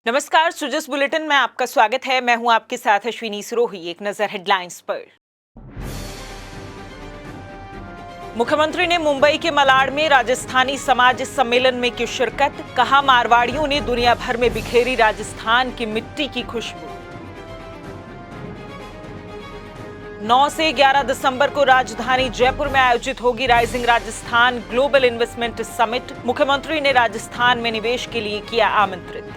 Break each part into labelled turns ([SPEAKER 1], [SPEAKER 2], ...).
[SPEAKER 1] नमस्कार, सुजस बुलेटिन में आपका स्वागत है। मैं हूं आपके साथ अश्विनी सिरोही। एक नजर हेडलाइंस पर। मुख्यमंत्री ने मुंबई के मलाड में राजस्थानी समाज सम्मेलन में की शिरकत। कहा, मारवाड़ियों ने दुनिया भर में बिखेरी राजस्थान की मिट्टी की खुशबू। 9 से 11 दिसंबर को राजधानी जयपुर में आयोजित होगी rising Rajasthan global investment summit. मुख्यमंत्री ने राजस्थान में निवेश के लिए किया आमंत्रित।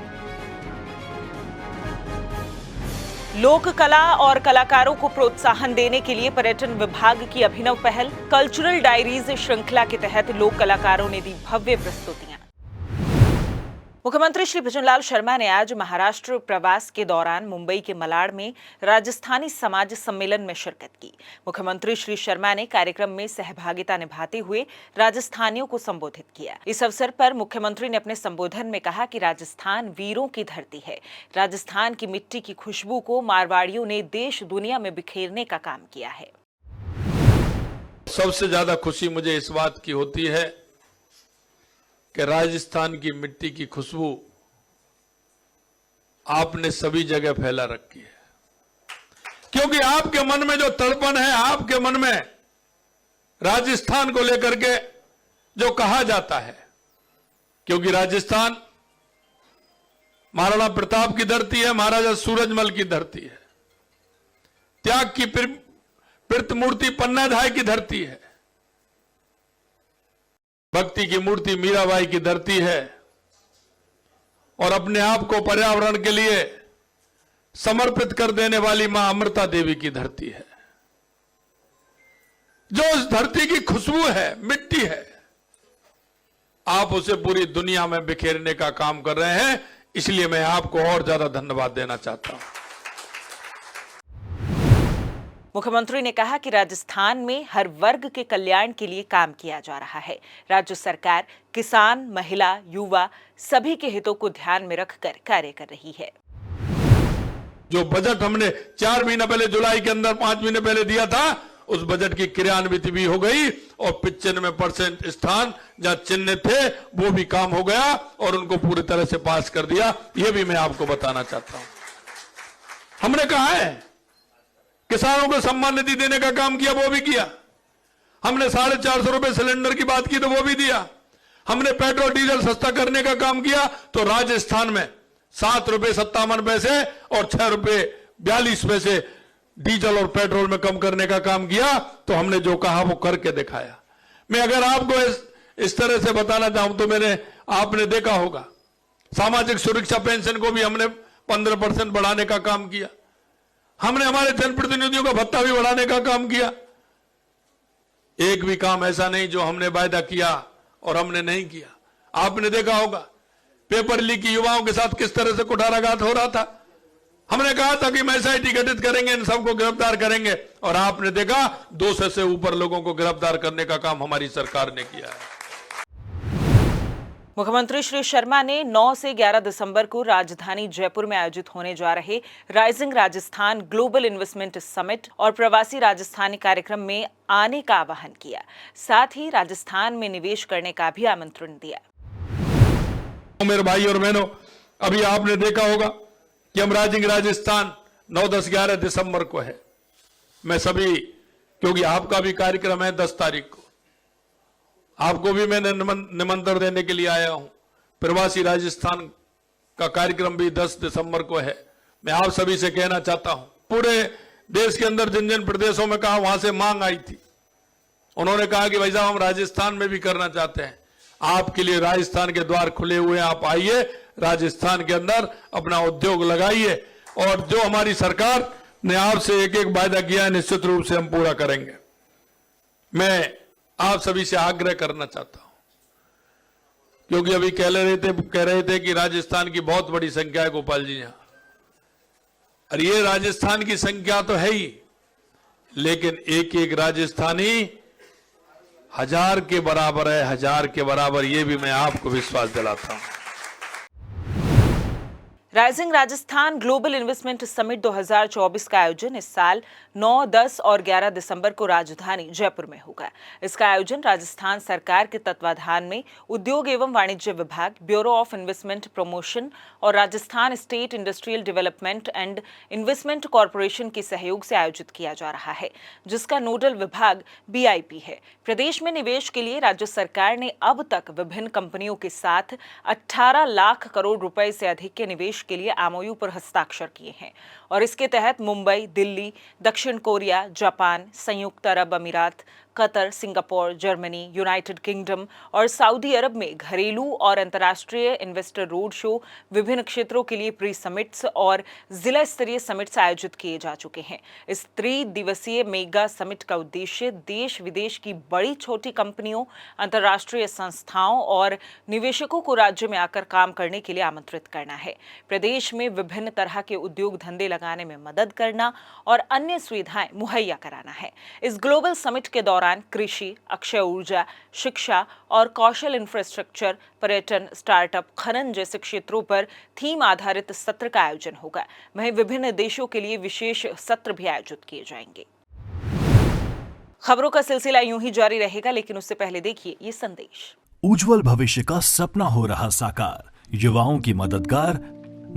[SPEAKER 1] लोक कला और कलाकारों को प्रोत्साहन देने के लिए पर्यटन विभाग की अभिनव पहल। कल्चरल डायरीज श्रृंखला के तहत लोक कलाकारों ने दी भव्य प्रस्तुतियां। मुख्यमंत्री श्री भजनलाल शर्मा ने आज महाराष्ट्र प्रवास के दौरान मुंबई के मलाड में राजस्थानी समाज सम्मेलन में शिरकत की। मुख्यमंत्री श्री शर्मा ने कार्यक्रम में सहभागिता निभाते हुए राजस्थानियों को संबोधित किया। इस अवसर पर मुख्यमंत्री ने अपने संबोधन में कहा कि राजस्थान वीरों की धरती है। राजस्थान की मिट्टी की खुशबू को मारवाड़ियों ने देश दुनिया में बिखेरने का काम किया है।
[SPEAKER 2] सबसे ज्यादा खुशी मुझे इस बात की होती है कि राजस्थान की मिट्टी की खुशबू आपने सभी जगह फैला रखी है, क्योंकि आपके मन में जो तड़पन है, आपके मन में राजस्थान को लेकर के जो कहा जाता है, क्योंकि राजस्थान महाराणा प्रताप की धरती है, महाराजा सूरजमल की धरती है, त्याग की प्रतिमूर्ति पन्नाधाय की धरती है, भक्ति की मूर्ति मीराबाई की धरती है, और अपने आप को पर्यावरण के लिए समर्पित कर देने वाली मां अमृता देवी की धरती है। जो उस धरती की खुशबू है, मिट्टी है, आप उसे पूरी दुनिया में बिखेरने का काम कर रहे हैं। इसलिए मैं आपको और ज्यादा धन्यवाद देना चाहता हूं।
[SPEAKER 1] मुख्यमंत्री ने कहा कि राजस्थान में हर वर्ग के कल्याण के लिए काम किया जा रहा है। राज्य सरकार किसान, महिला, युवा सभी के हितों को ध्यान में रखकर कार्य कर रही है।
[SPEAKER 2] जो बजट हमने 4 महीने पहले जुलाई के अंदर 5 महीने पहले दिया था, उस बजट की क्रियान्वित भी हो गई और 95% स्थान जहां चिन्हित थे वो भी काम हो गया और उनको पूरी तरह से पास कर दिया। यह भी मैं आपको बताना चाहता हूं। हमने कहा है किसानों को सम्मान निधि देने का काम किया, वो भी किया। हमने 450 रुपए सिलेंडर की बात की तो वो भी दिया। हमने पेट्रोल डीजल सस्ता करने का काम किया तो राजस्थान में 7 रुपए 57 पैसे और 6 रुपए 42 पैसे डीजल और पेट्रोल में कम करने का काम किया। तो हमने जो कहा वो करके दिखाया। मैं अगर आपको इस तरह से बताना चाहूं तो आपने देखा होगा सामाजिक सुरक्षा पेंशन को भी हमने 15% बढ़ाने का काम किया। हमने हमारे जनप्रतिनिधियों का भत्ता भी बढ़ाने का काम किया। एक भी काम ऐसा नहीं जो हमने वायदा किया और हमने नहीं किया। आपने देखा होगा पेपर लीक की युवाओं के साथ किस तरह से कुठाराघात हो रहा था। हमने कहा था कि हम एसआईटी गठित करेंगे, इन सबको गिरफ्तार करेंगे, और आपने देखा 200 से ऊपर लोगों को गिरफ्तार करने का काम हमारी सरकार ने किया है।
[SPEAKER 1] मुख्यमंत्री श्री शर्मा ने 9 से 11 दिसंबर को राजधानी जयपुर में आयोजित होने जा रहे rising Rajasthan global investment summit और प्रवासी राजस्थानी कार्यक्रम में आने का आह्वान किया। साथ ही राजस्थान में निवेश करने का भी आमंत्रण दिया।
[SPEAKER 2] मेरे भाई और बहनों, अभी आपने देखा होगा कि हम राइजिंग राजस्थान 9, 10, 11 दिसंबर को है। मैं सभी, क्योंकि आपका भी कार्यक्रम है 10 तारीख को, आपको भी मैंने निमंत्रण देने के लिए आया हूं। प्रवासी राजस्थान का कार्यक्रम भी 10 दिसंबर को है। मैं आप सभी से कहना चाहता हूं, पूरे देश के अंदर जिन जिन प्रदेशों में कहा वहां से मांग आई थी, उन्होंने कहा कि भाई साहब हम राजस्थान में भी करना चाहते हैं। आपके लिए राजस्थान के द्वार खुले हुए हैं, आप आइए, राजस्थान के अंदर अपना उद्योग लगाइए, और जो हमारी सरकार ने आपसे एक एक वायदा किया है निश्चित रूप से हम पूरा करेंगे। मैं आप सभी से आग्रह करना चाहता हूं, क्योंकि अभी कह रहे थे कि राजस्थान की बहुत बड़ी संख्या है गोपाल जी यहां, और ये राजस्थान की संख्या तो है ही, लेकिन एक एक राजस्थानी 1000 के बराबर है, 1000 के बराबर। ये भी मैं आपको विश्वास दिलाता हूं।
[SPEAKER 1] Rising Rajasthan global investment summit 2024 का आयोजन इस साल 9, 10 और 11 दिसंबर को राजधानी जयपुर में होगा। इसका आयोजन राजस्थान सरकार के तत्वाधान में उद्योग एवं वाणिज्य विभाग, ब्यूरो ऑफ इन्वेस्टमेंट प्रमोशन और Rajasthan state industrial development and investment corporation के सहयोग से आयोजित किया जा रहा है, जिसका नोडल विभाग BIP है। प्रदेश में निवेश के लिए राज्य सरकार ने अब तक विभिन्न कंपनियों के साथ 18 लाख करोड़ रुपए से अधिक के निवेश के लिए MOU पर हस्ताक्षर किए हैं और इसके तहत मुंबई, दिल्ली, दक्षिण कोरिया, जापान, संयुक्त अरब अमीरात, Qatar, Singapore, Germany, United kingdom और सऊदी अरब में घरेलू और अंतर्राष्ट्रीय इन्वेस्टर रोड शो, विभिन्न क्षेत्रों के लिए प्री समिट्स और जिला स्तरीय समिट्स आयोजित किए जा चुके हैं। इस त्रिदिवसीय मेगा समिट का उद्देश्य देश विदेश की बड़ी छोटी कंपनियों, अंतर्राष्ट्रीय संस्थाओं और निवेशकों को राज्य में आकर काम करने के लिए आमंत्रित करना है, प्रदेश में विभिन्न तरह के उद्योग धंधे लगाने में मदद करना और अन्य सुविधाएं मुहैया कराना है। इस ग्लोबल समिट के दौरान कृषि, अक्षय ऊर्जा, शिक्षा और कौशल इंफ्रास्ट्रक्चर, पर्यटन, स्टार्टअप, खनन जैसे क्षेत्रों पर थीम आधारित सत्र का आयोजन होगा। वहीं विभिन्न देशों के लिए विशेष सत्र भी आयोजित किए जाएंगे। खबरों का सिलसिला यूं ही जारी रहेगा, लेकिन उससे पहले देखिए ये संदेश।
[SPEAKER 3] उज्जवल भविष्य का सपना हो रहा साकार, युवाओं की मददगार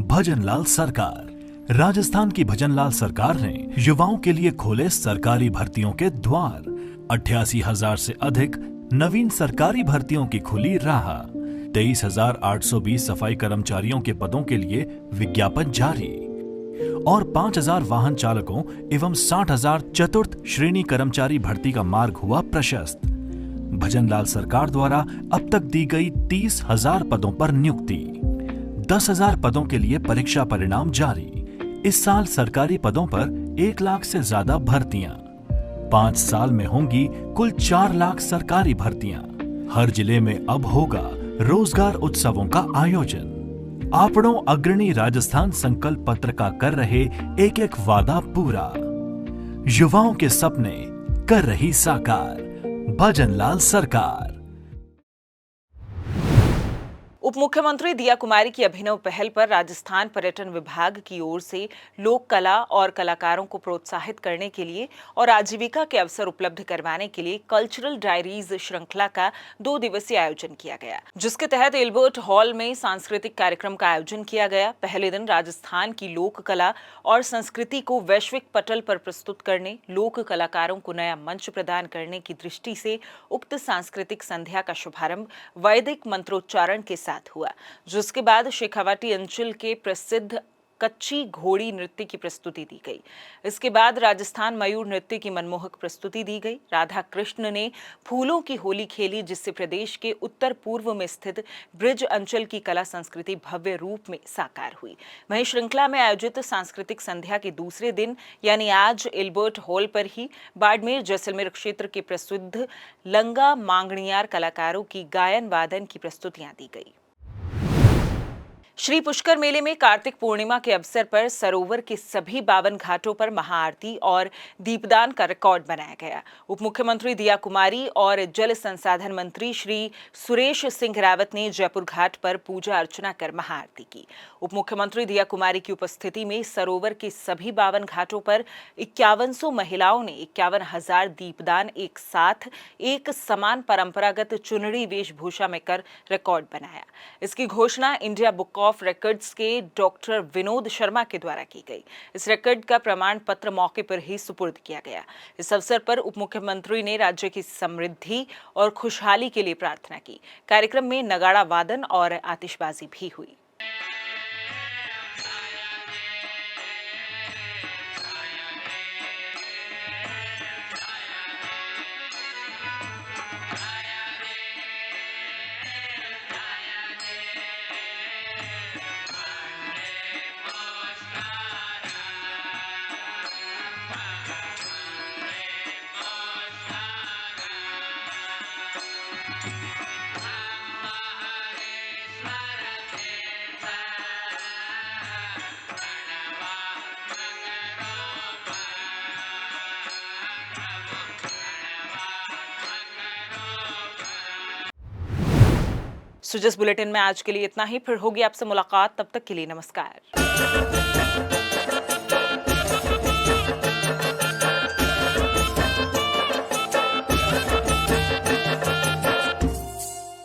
[SPEAKER 3] भजनलाल सरकार। राजस्थान की भजनलाल सरकार ने युवाओं के लिए खोले सरकारी भर्तियों के द्वार। 88,000 से अधिक नवीन सरकारी भर्तियों की खुली राह। 23,820 सफाई कर्मचारियों के पदों के लिए विज्ञापन जारी और 5,000 वाहन चालकों एवं 60,000 चतुर्थ श्रेणी कर्मचारी भर्ती का मार्ग हुआ प्रशस्त। भजनलाल सरकार द्वारा अब तक दी गई 30,000 पदों पर नियुक्ति। 10,000 पदों के लिए परीक्षा परिणाम जारी। इस साल सरकारी पदों पर 1 लाख से ज्यादा भर्तियां। 5 साल में होंगी कुल 4 लाख सरकारी भर्तियां। हर जिले में अब होगा रोजगार उत्सवों का आयोजन। आपड़ों अग्रणी राजस्थान संकल्प पत्र का कर रहे एक एक वादा पूरा। युवाओं के सपने कर रही साकार, भजनलाल सरकार।
[SPEAKER 1] उप मुख्यमंत्री दिया कुमारी की अभिनव पहल पर राजस्थान पर्यटन विभाग की ओर से लोक कला और कलाकारों को प्रोत्साहित करने के लिए और आजीविका के अवसर उपलब्ध करवाने के लिए कल्चरल डायरीज श्रृंखला का 2 दिवसीय आयोजन किया गया, जिसके तहत एल्बर्ट हॉल में सांस्कृतिक कार्यक्रम का आयोजन किया गया। पहले दिन राजस्थान की लोक कला और संस्कृति को वैश्विक पटल पर प्रस्तुत करने, लोक कलाकारों को नया मंच प्रदान करने की दृष्टि से उक्त सांस्कृतिक संध्या का शुभारंभ वैदिक मंत्रोच्चारण के साथ हुआ, जिसके बाद शेखावाटी अंचल के प्रसिद्ध कच्ची घोड़ी नृत्य की प्रस्तुति दी गई। इसके बाद राजस्थान मयूर नृत्य की मनमोहक प्रस्तुति दी गई। राधा कृष्ण ने फूलों की होली खेली, जिससे प्रदेश के उत्तर पूर्व में स्थित ब्रिज अंचल की कला संस्कृति भव्य रूप में साकार हुई। वहीं श्रृंखला में आयोजित सांस्कृतिक संध्या के दूसरे दिन यानी आज एल्बर्ट हॉल पर ही बाड़मेर जैसलमेर क्षेत्र के प्रसिद्ध लंगा मांगणियार कलाकारों की गायन वादन की प्रस्तुतियां दी गई। श्री पुष्कर मेले में कार्तिक पूर्णिमा के अवसर पर सरोवर के सभी 52 घाटों पर महाआरती और दीपदान का रिकॉर्ड बनाया गया। उप मुख्यमंत्री दिया कुमारी और जल संसाधन मंत्री श्री सुरेश सिंह रावत ने जयपुर घाट पर पूजा अर्चना कर महाआरती की। उप मुख्यमंत्री दिया कुमारी की उपस्थिति में सरोवर के सभी 52 घाटों पर 5100 महिलाओं ने 51,000 दीपदान एक साथ एक समान परंपरागत चुनरी वेशभूषा में कर रिकॉर्ड बनाया। इसकी घोषणा इंडिया बुक ऑफ रिकॉर्ड्स के डॉक्टर विनोद शर्मा के द्वारा की गई। इस रिकॉर्ड का प्रमाण पत्र मौके पर ही सुपुर्द किया गया। इस अवसर पर उप मुख्यमंत्री ने राज्य की समृद्धि और खुशहाली के लिए प्रार्थना की। कार्यक्रम में नगाड़ा वादन और आतिशबाजी भी हुई। सो जिस बुलेटिन में आज के लिए इतना ही, फिर होगी आपसे मुलाकात, तब तक के लिए नमस्कार।